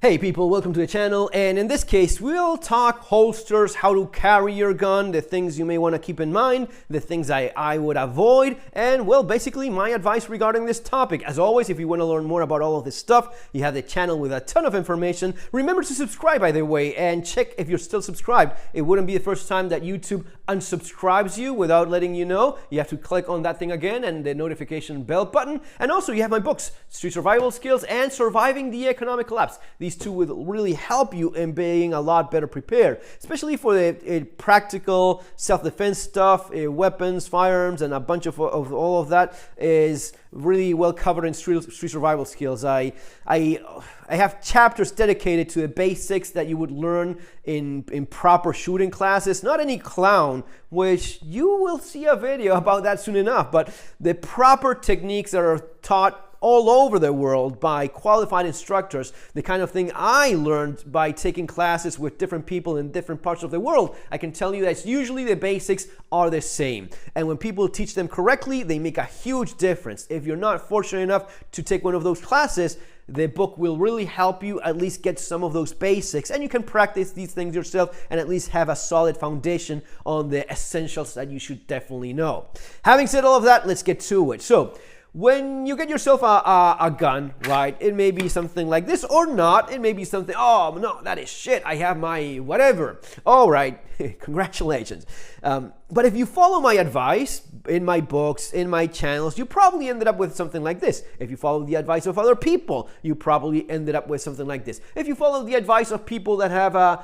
Hey people, welcome to the channel, and in this case we'll talk holsters, how to carry your gun, the things you may want to keep in mind, the things I would avoid, and well, basically my advice regarding this topic. As always, if you want to learn more about all of this stuff, you have the channel with a ton of information. Remember to subscribe, by the way, and check if you're still subscribed. It wouldn't be the first time that YouTube unsubscribes you without letting you know. You have to click on that thing again and the notification bell button. And also you have my books, Street Survival Skills and Surviving the Economic Collapse. These two will really help you in being a lot better prepared, especially for the practical self-defense stuff, weapons, firearms, and a bunch of all of that is really well covered in street survival skills. I have chapters dedicated to the basics that you would learn in proper shooting classes. Not any clown, which you will see a video about that soon enough, but the proper techniques that are taught all over the world by qualified instructors, the kind of thing I learned by taking classes with different people in different parts of the world. I can tell you that usually the basics are the same. And when people teach them correctly, they make a huge difference. If you're not fortunate enough to take one of those classes, the book will really help you at least get some of those basics, and you can practice these things yourself and at least have a solid foundation on the essentials that you should definitely know. Having said all of that, let's get to it. So, when you get yourself a gun, right, it may be something like this or not. It may be something, oh, no, that is shit. I have my whatever. All right, congratulations. But if you follow my advice in my books, in my channels, you probably ended up with something like this. If you follow the advice of other people, you probably ended up with something like this. If you follow the advice of people that have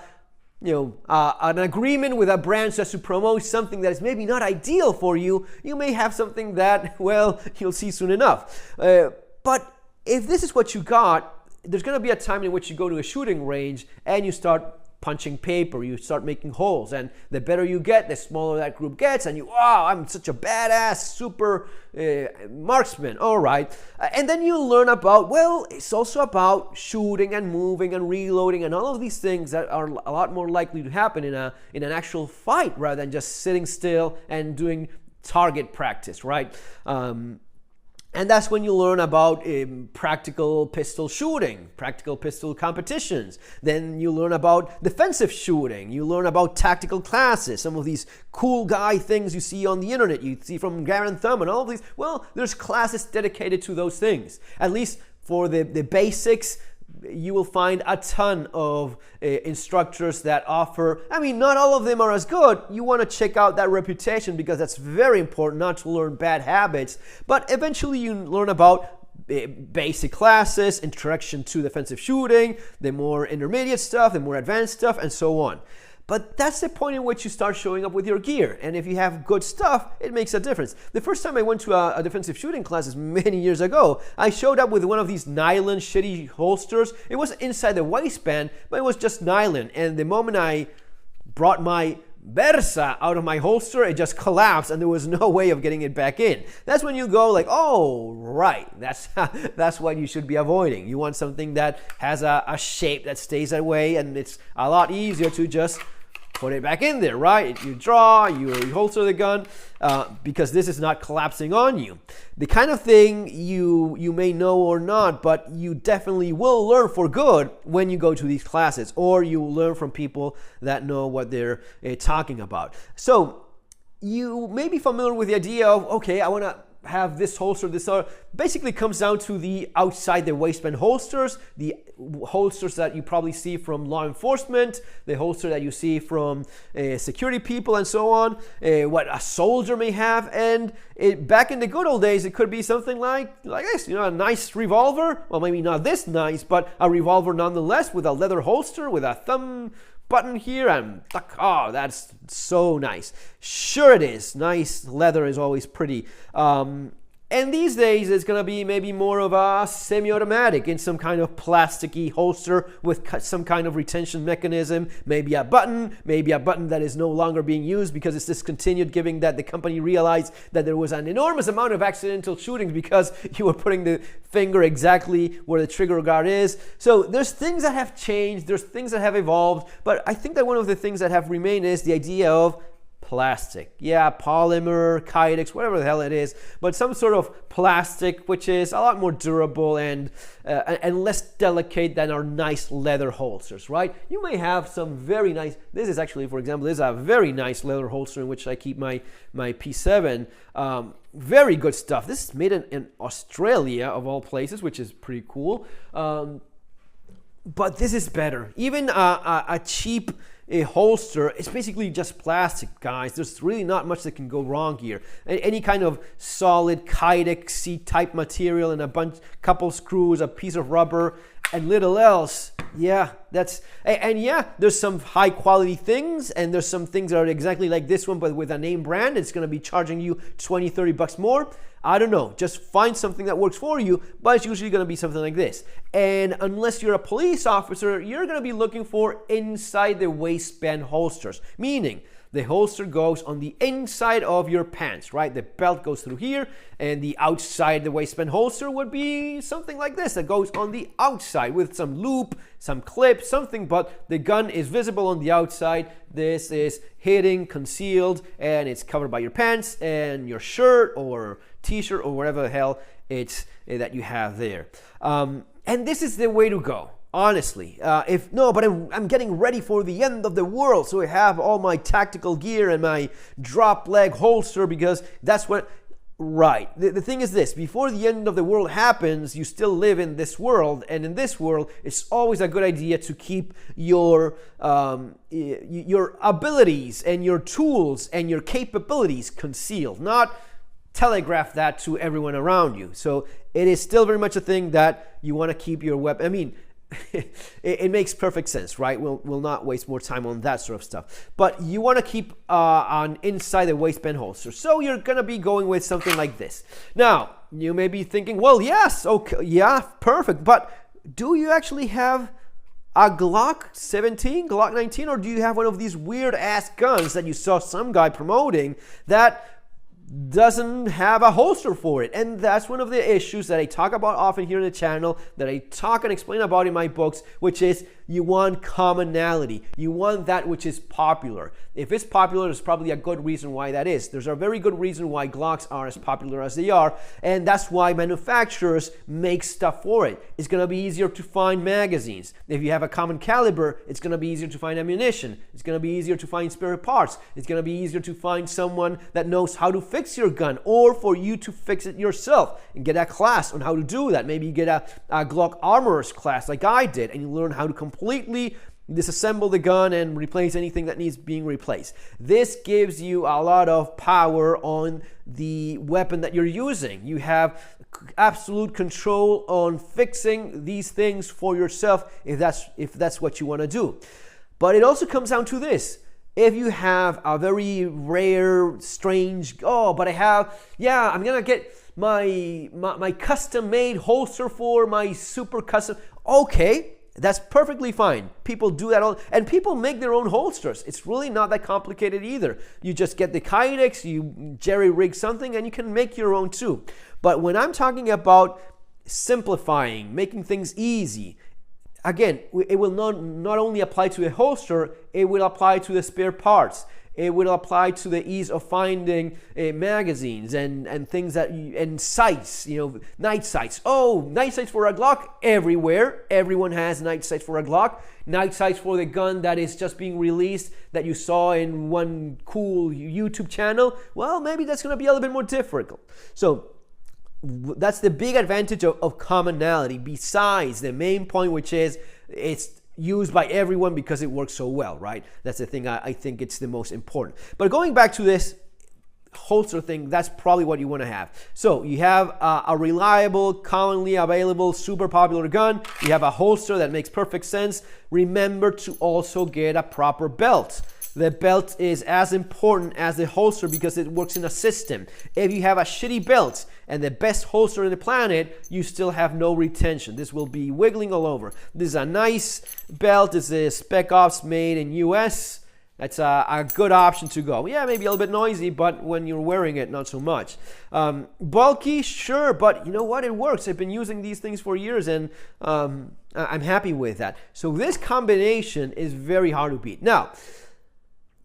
an agreement with a brand just to promote something that is maybe not ideal for you, you may have something that, well, you'll see soon enough. But if this is what you got, there's going to be a time in which you go to a shooting range and you start punching paper, you start making holes, and the better you get, the smaller that group gets, and you, wow, I'm such a badass super marksman, all right. And then you learn about, well, it's also about shooting and moving and reloading and all of these things that are a lot more likely to happen in an actual fight rather than just sitting still and doing target practice, right? And that's when you learn about practical pistol shooting, practical pistol competitions. Then you learn about defensive shooting. You learn about tactical classes, some of these cool guy things you see on the internet, you see from Garand Thumb and all of these. Well, there's classes dedicated to those things. At least for the basics, you will find a ton of instructors that offer, I mean, not all of them are as good. You want to check out that reputation because that's very important, not to learn bad habits, but eventually you learn about basic classes, introduction to defensive shooting, the more intermediate stuff, the more advanced stuff, and so on. But that's the point in which you start showing up with your gear. And if you have good stuff, it makes a difference. The first time I went to a defensive shooting classes many years ago, I showed up with one of these nylon shitty holsters. It was inside the waistband, but it was just nylon. And the moment I brought my Versa out of my holster, it just collapsed and there was no way of getting it back in. That's when you go like, oh, right, that's what you should be avoiding. You want something that has a shape that stays that way, and it's a lot easier to just put it back in there, right? You draw, you holster the gun, because this is not collapsing on you. The kind of thing you may know or not, but you definitely will learn for good when you go to these classes, or you learn from people that know what they're talking about. So you may be familiar with the idea of, okay, I want to have this holster, this other. Basically comes down to the outside the waistband holsters, the holsters that you probably see from law enforcement, the holster that you see from security people and so on, what a soldier may have. And back in the good old days, it could be something like this, a nice revolver. Well, maybe not this nice, but a revolver nonetheless, with a leather holster, with a thumb button here, and oh, that's so nice. Sure it is. Nice leather is always pretty. And these days, it's going to be maybe more of a semi-automatic in some kind of plasticky holster with some kind of retention mechanism, maybe a button that is no longer being used because it's discontinued, given that the company realized that there was an enormous amount of accidental shootings because you were putting the finger exactly where the trigger guard is. So there's things that have changed, there's things that have evolved, but I think that one of the things that have remained is the idea of plastic. Yeah, polymer, Kydex, whatever the hell it is, but some sort of plastic which is a lot more durable and less delicate than our nice leather holsters, right? You may have some very nice, this is actually, for example, this is a very nice leather holster in which I keep my P7. Very good stuff. This is made in Australia, of all places, which is pretty cool. But this is better. Even a cheap holster, it's basically just plastic, guys. There's really not much that can go wrong here. Any kind of solid Kydex C-type material and couple screws, a piece of rubber, and little else. Yeah, there's some high quality things, and there's some things that are exactly like this one, but with a name brand. It's going to be charging you 20, 30 bucks more. I don't know. Just find something that works for you, but it's usually going to be something like this. And unless you're a police officer, you're going to be looking for inside the waistband holsters, meaning the holster goes on the inside of your pants, right? The belt goes through here, and the outside, the waistband holster would be something like this that goes on the outside with some loop, some clip, something, but the gun is visible on the outside. This is hidden, concealed, and it's covered by your pants and your shirt or t-shirt or whatever the hell it's that you have there. And this is the way to go. Honestly, but I'm getting ready for the end of the world, so I have all my tactical gear and my drop leg holster because that's what. Right. The thing is this: before the end of the world happens, you still live in this world, and in this world, it's always a good idea to keep your abilities and your tools and your capabilities concealed, not telegraph that to everyone around you. So it is still very much a thing that you want to keep your weapon. I mean, it makes perfect sense, right? We'll not waste more time on that sort of stuff. But you want to keep on inside the waistband holster. So you're going to be going with something like this. Now, you may be thinking, well, yes, okay, yeah, perfect. But do you actually have a Glock 17, Glock 19, or do you have one of these weird-ass guns that you saw some guy promoting that doesn't have a holster for it? And that's one of the issues that I talk about often here on the channel, that I talk and explain about in my books, which is you want commonality. You want that which is popular. If it's popular, there's probably a good reason why that is. There's a very good reason why Glocks are as popular as they are, and that's why manufacturers make stuff for it. It's going to be easier to find magazines. If you have a common caliber, it's going to be easier to find ammunition. It's going to be easier to find spare parts. It's going to be easier to find someone that knows how to fix your gun, or for you to fix it yourself and get a class on how to do that. Maybe you get a Glock Armorer's class like I did, and you learn how to completely disassemble the gun and replace anything that needs being replaced. This gives you a lot of power on the weapon that you're using. You have absolute control on fixing these things for yourself if that's what you want to do. But it also comes down to this. If you have a very rare, strange, I'm gonna get my custom-made holster for my super custom. Okay, that's perfectly fine. People do that all, and people make their own holsters. It's really not that complicated either. You just get the Kydex, you jerry-rig something, and you can make your own too. But when I'm talking about simplifying, making things easy, again, it will not only apply to the holster, it will apply to the spare parts. It will apply to the ease of finding magazines and things and sights, night sights. Oh, night sights for a Glock everywhere. Everyone has night sights for a Glock. Night sights for the gun that is just being released that you saw in one cool YouTube channel. Well, maybe that's going to be a little bit more difficult. So that's the big advantage of commonality, besides the main point, which is it's used by everyone because it works so well, right? That's the thing I think it's the most important. But going back to this holster thing, that's probably what you want to have. So you have a reliable, commonly available, super popular gun. You have a holster that makes perfect sense. Remember to also get a proper belt. The belt is as important as the holster because it works in a system. If you have a shitty belt and the best holster in the planet, you still have no retention. This will be wiggling all over. This is a nice belt. It's a Spec Ops made in US. That's a good option to go. Yeah, maybe a little bit noisy, but when you're wearing it, not so much. Bulky, sure, but you know what? It works. I've been using these things for years, and I'm happy with that. So this combination is very hard to beat. Now,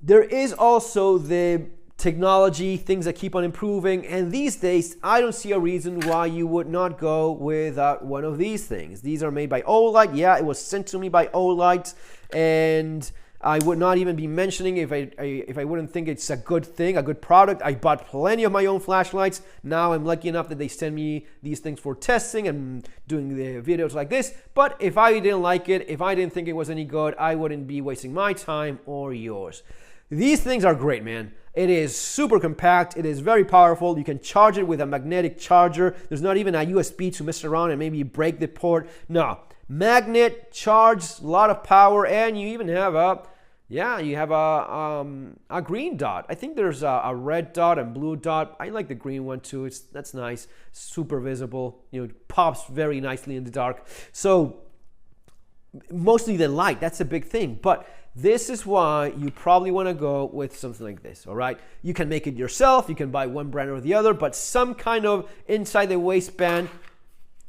There is also the technology, things that keep on improving, and these days I don't see a reason why you would not go with one of these things. These are made by Olight. Yeah, it was sent to me by Olight, and I would not even be mentioning if I wouldn't think it's a good thing, a good product. I bought plenty of my own flashlights. Now I'm lucky enough that they send me these things for testing and doing the videos like this. But if I didn't like it, if I didn't think it was any good, I wouldn't be wasting my time or yours. These things are great, man. It is super compact. It is very powerful. You can charge it with a magnetic charger. There's not even a USB to mess around and maybe break the port. No, magnet, charge, a lot of power, and you even have a green dot. I think there's a red dot and blue dot. I like the green one too. That's nice. Super visible. It pops very nicely in the dark. So mostly the light. That's a big thing. But this is why you probably want to go with something like this, all right? You can make it yourself. You can buy one brand or the other, but some kind of inside the waistband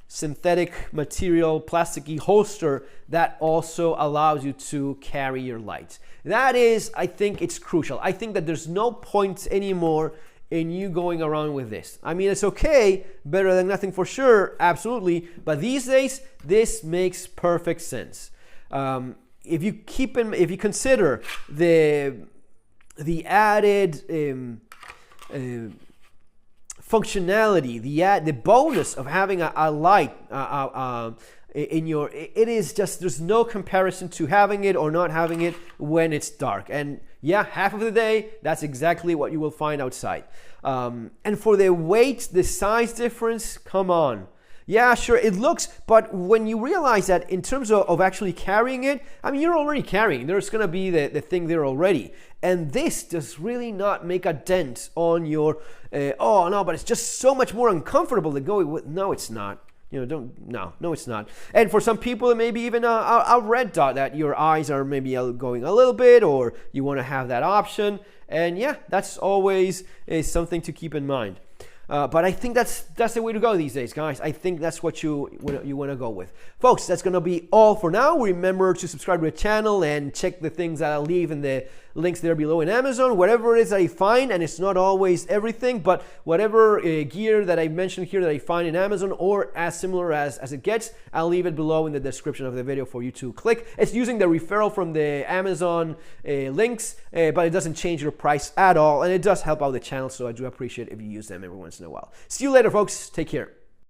synthetic material, plasticky holster that also allows you to carry your lights. That is, I think it's crucial. I think that there's no point anymore in you going around with this. I mean, it's okay, better than nothing for sure, absolutely, but these days, this makes perfect sense. If you consider the added functionality, the bonus of having a light in your, it is just, there's no comparison to having it or not having it when it's dark. And yeah, half of the day, that's exactly what you will find outside. And for the weight, the size difference, come on. Yeah, sure, it looks, but when you realize that in terms of actually carrying it, I mean, you're already carrying. There's going to be the thing there already. And this does really not make a dent on your, oh, no, but it's just so much more uncomfortable to go with. No, it's not. No, it's not. And for some people, it may be even a red dot that your eyes are maybe going a little bit, or you want to have that option. And yeah, that's always something to keep in mind. But I think that's the way to go these days, guys. I think that's what you want to go with. Folks, that's going to be all for now. Remember to subscribe to the channel and check the things that I'll leave in the links there below in Amazon. Whatever it is that I find, and it's not always everything, but whatever gear that I mentioned here that I find in Amazon or as similar as it gets, I'll leave it below in the description of the video for you to click. It's using the referral from the Amazon links, but it doesn't change your price at all, and it does help out the channel, so I do appreciate if you use them every once in a while. See you later, folks. Take care.